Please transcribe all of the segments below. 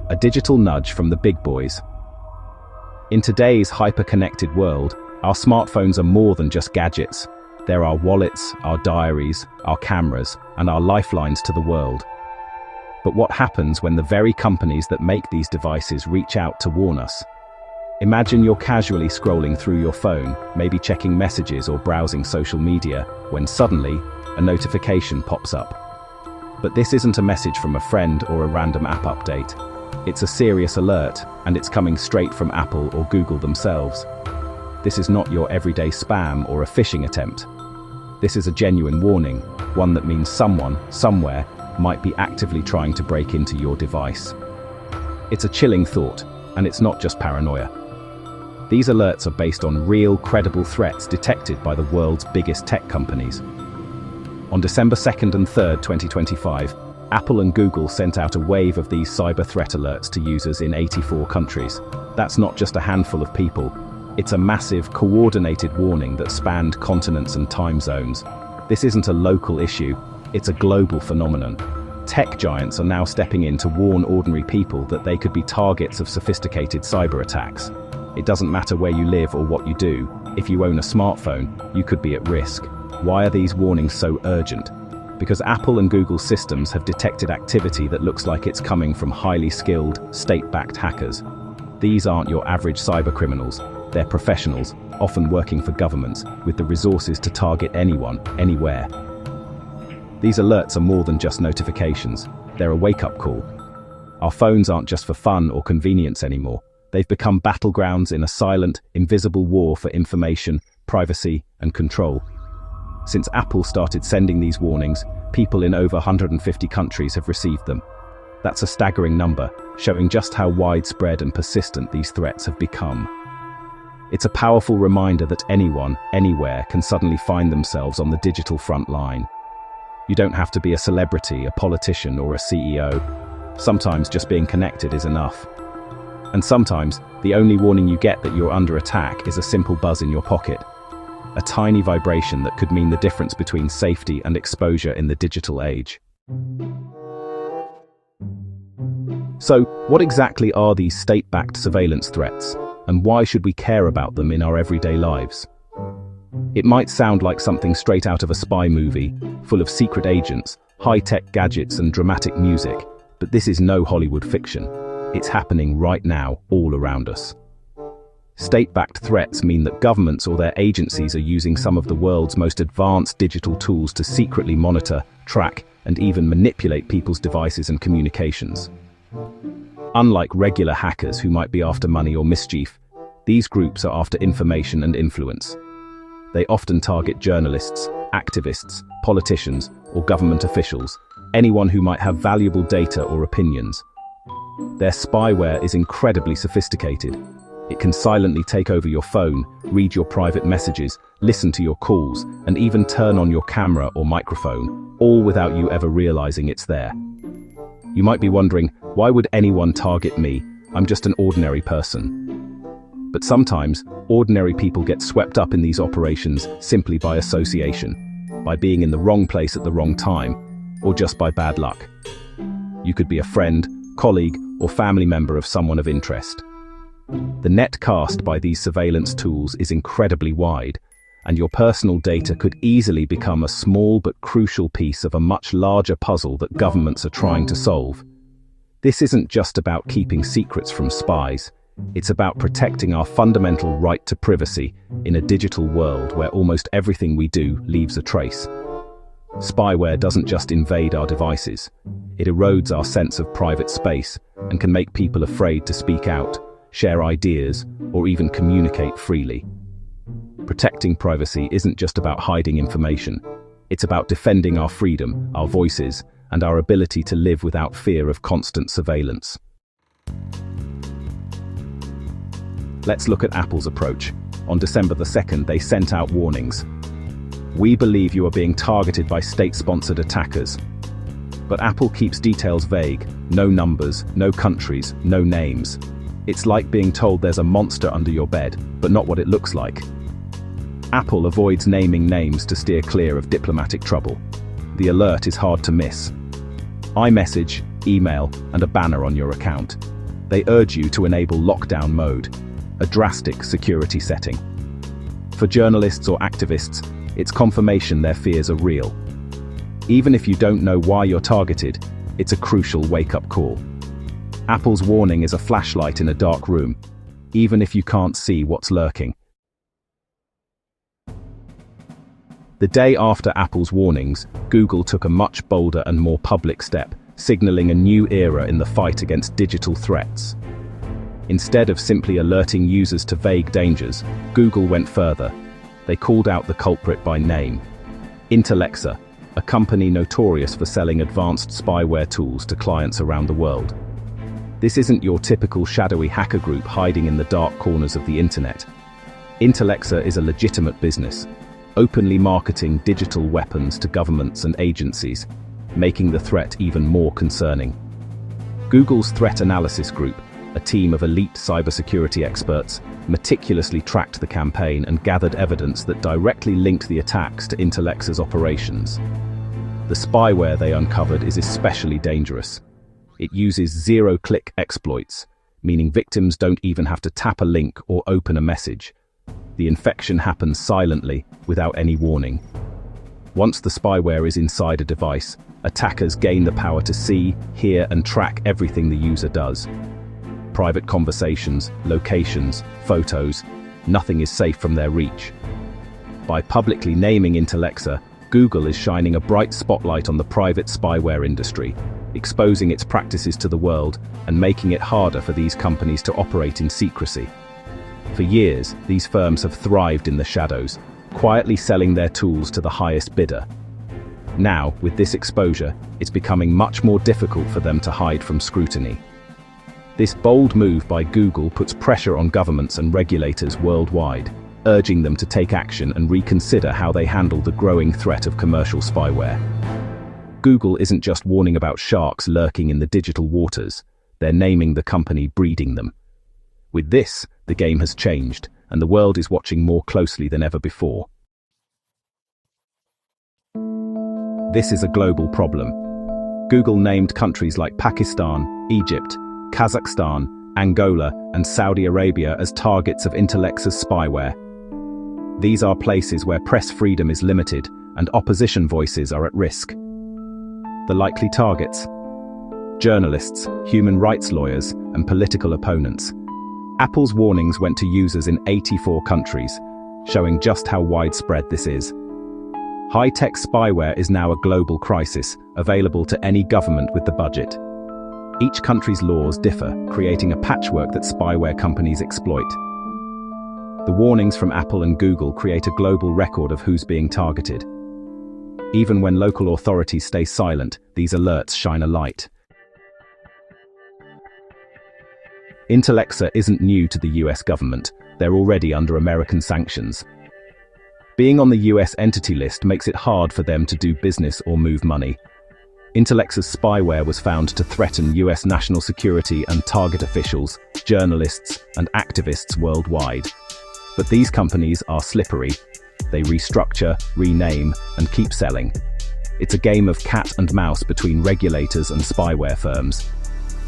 a digital nudge from the big boys. In today's hyper-connected world, our smartphones are more than just gadgets. They're our wallets, our diaries, our cameras, and our lifelines to the world. But what happens when the very companies that make these devices reach out to warn us? Imagine you're casually scrolling through your phone, maybe checking messages or browsing social media, when suddenly, a notification pops up. But this isn't a message from a friend or a random app update. It's a serious alert, and it's coming straight from Apple or Google themselves. This is not your everyday spam or a phishing attempt. This is a genuine warning, one that means someone, somewhere, might be actively trying to break into your device. It's a chilling thought, and it's not just paranoia. These alerts are based on real, credible threats detected by the world's biggest tech companies. On December 2nd and 3rd, 2025, Apple and Google sent out a wave of these cyber threat alerts to users in 84 countries. That's not just a handful of people. It's a massive, coordinated warning that spanned continents and time zones. This isn't a local issue, it's a global phenomenon. Tech giants are now stepping in to warn ordinary people that they could be targets of sophisticated cyber attacks. It doesn't matter where you live or what you do. If you own a smartphone, you could be at risk. Why are these warnings so urgent? Because Apple and Google systems have detected activity that looks like it's coming from highly skilled, state-backed hackers. These aren't your average cyber criminals. They're professionals, often working for governments, with the resources to target anyone, anywhere. These alerts are more than just notifications. They're a wake-up call. Our phones aren't just for fun or convenience anymore. They've become battlegrounds in a silent, invisible war for information, privacy, and control. Since Apple started sending these warnings, people in over 150 countries have received them. That's a staggering number, showing just how widespread and persistent these threats have become. It's a powerful reminder that anyone, anywhere, can suddenly find themselves on the digital front line. You don't have to be a celebrity, a politician, or a CEO. Sometimes just being connected is enough. And sometimes, the only warning you get that you're under attack is a simple buzz in your pocket. A tiny vibration that could mean the difference between safety and exposure in the digital age. So, what exactly are these state-backed surveillance threats, and why should we care about them in our everyday lives? It might sound like something straight out of a spy movie, full of secret agents, high-tech gadgets and dramatic music, but this is no Hollywood fiction. It's happening right now, all around us. State-backed threats mean that governments or their agencies are using some of the world's most advanced digital tools to secretly monitor, track, and even manipulate people's devices and communications. Unlike regular hackers who might be after money or mischief, these groups are after information and influence. They often target journalists, activists, politicians, or government officials, anyone who might have valuable data or opinions. Their spyware is incredibly sophisticated. It can silently take over your phone, read your private messages, listen to your calls, and even turn on your camera or microphone, all without you ever realizing it's there. You might be wondering, why would anyone target me? I'm just an ordinary person. But sometimes, ordinary people get swept up in these operations simply by association, by being in the wrong place at the wrong time, or just by bad luck. You could be a friend, colleague, or family member of someone of interest. The net cast by these surveillance tools is incredibly wide, and your personal data could easily become a small but crucial piece of a much larger puzzle that governments are trying to solve. This isn't just about keeping secrets from spies. It's about protecting our fundamental right to privacy in a digital world where almost everything we do leaves a trace. Spyware doesn't just invade our devices. It erodes our sense of private space and can make people afraid to speak out, share ideas, or even communicate freely. Protecting privacy isn't just about hiding information. It's about defending our freedom, our voices, and our ability to live without fear of constant surveillance. Let's look at Apple's approach. On December the 2nd, they sent out warnings. We believe you are being targeted by state-sponsored attackers. But Apple keeps details vague. No numbers, no countries, no names. It's like being told there's a monster under your bed, but not what it looks like. Apple avoids naming names to steer clear of diplomatic trouble. The alert is hard to miss. iMessage, email, and a banner on your account. They urge you to enable lockdown mode, a drastic security setting. For journalists or activists, it's confirmation their fears are real. Even if you don't know why you're targeted, it's a crucial wake-up call. Apple's warning is a flashlight in a dark room, even if you can't see what's lurking. The day after Apple's warnings, Google took a much bolder and more public step, signaling a new era in the fight against digital threats. Instead of simply alerting users to vague dangers, Google went further. They called out the culprit by name: Intellexa, a company notorious for selling advanced spyware tools to clients around the world. This isn't your typical shadowy hacker group hiding in the dark corners of the internet. Intellexa is a legitimate business, openly marketing digital weapons to governments and agencies, making the threat even more concerning. Google's threat analysis group, a team of elite cybersecurity experts, meticulously tracked the campaign and gathered evidence that directly linked the attacks to Intellexa's operations. The spyware they uncovered is especially dangerous. It uses zero-click exploits, meaning victims don't even have to tap a link or open a message. The infection happens silently, without any warning. Once the spyware is inside a device, attackers gain the power to see, hear, and track everything the user does. Private conversations, locations, photos, nothing is safe from their reach. By publicly naming Intellexa, Google is shining a bright spotlight on the private spyware industry, exposing its practices to the world and making it harder for these companies to operate in secrecy. For years, these firms have thrived in the shadows, quietly selling their tools to the highest bidder. Now, with this exposure, it's becoming much more difficult for them to hide from scrutiny. This bold move by Google puts pressure on governments and regulators worldwide, urging them to take action and reconsider how they handle the growing threat of commercial spyware. Google isn't just warning about sharks lurking in the digital waters, they're naming the company breeding them. With this, the game has changed, and the world is watching more closely than ever before. This is a global problem. Google named countries like Pakistan, Egypt, Kazakhstan, Angola, and Saudi Arabia as targets of Intellexa's spyware. These are places where press freedom is limited and opposition voices are at risk. The likely targets: journalists, human rights lawyers, and political opponents. Apple's warnings went to users in 84 countries, showing just how widespread this is. High-tech spyware is now a global crisis, available to any government with the budget. Each country's laws differ, creating a patchwork that spyware companies exploit. The warnings from Apple and Google create a global record of who's being targeted. Even when local authorities stay silent, these alerts shine a light. Intellexa isn't new to the US government. They're already under American sanctions. Being on the US entity list makes it hard for them to do business or move money. Intellexa's spyware was found to threaten US national security and target officials, journalists, and activists worldwide. But these companies are slippery. They restructure, rename, and keep selling. It's a game of cat and mouse between regulators and spyware firms.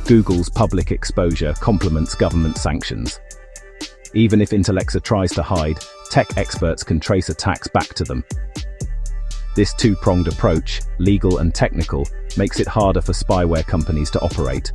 Google's public exposure complements government sanctions. Even if Intellexa tries to hide, tech experts can trace attacks back to them. This two-pronged approach, legal and technical, makes it harder for spyware companies to operate.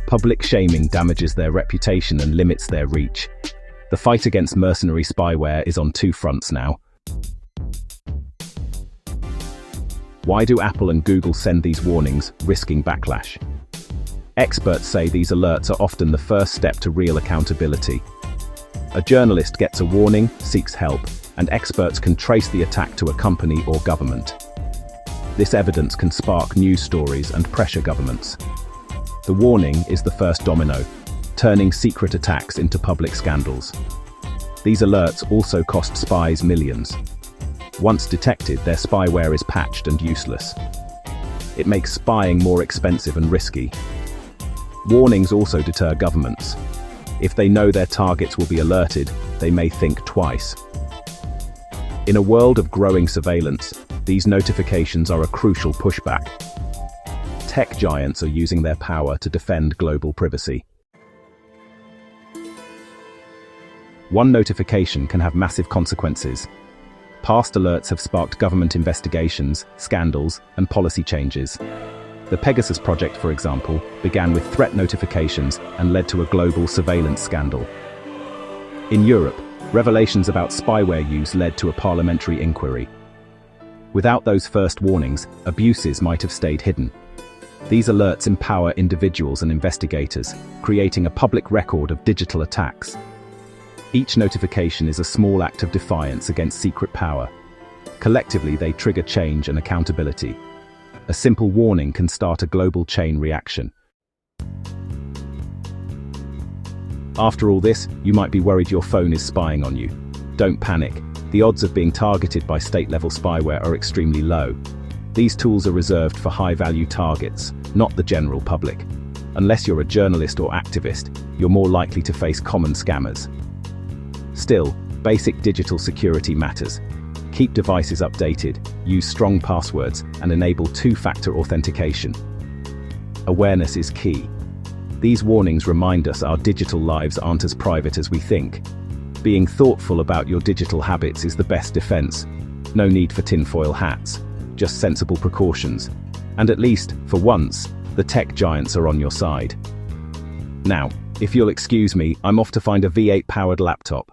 Public shaming damages their reputation and limits their reach. The fight against mercenary spyware is on two fronts now. Why do Apple and Google send these warnings, risking backlash? Experts say these alerts are often the first step to real accountability. A journalist gets a warning, seeks help, and experts can trace the attack to a company or government. This evidence can spark news stories and pressure governments. The warning is the first domino, turning secret attacks into public scandals. These alerts also cost spies millions. Once detected, their spyware is patched and useless. It makes spying more expensive and risky. Warnings also deter governments. If they know their targets will be alerted, they may think twice. In a world of growing surveillance, these notifications are a crucial pushback. Tech giants are using their power to defend global privacy. One notification can have massive consequences. Past alerts have sparked government investigations, scandals, and policy changes. The Pegasus project, for example, began with threat notifications and led to a global surveillance scandal. In Europe, revelations about spyware use led to a parliamentary inquiry. Without those first warnings, abuses might have stayed hidden. These alerts empower individuals and investigators, creating a public record of digital attacks. Each notification is a small act of defiance against secret power. Collectively, they trigger change and accountability. A simple warning can start a global chain reaction. After all this, you might be worried your phone is spying on you. Don't panic. The odds of being targeted by state-level spyware are extremely low. These tools are reserved for high-value targets, not the general public. Unless you're a journalist or activist, you're more likely to face common scammers. Still, basic digital security matters. Keep devices updated, use strong passwords, and enable two-factor authentication. Awareness is key. These warnings remind us our digital lives aren't as private as we think. Being thoughtful about your digital habits is the best defense. No need for tinfoil hats, just sensible precautions. And at least, for once, the tech giants are on your side. Now, if you'll excuse me, I'm off to find a V8-powered laptop.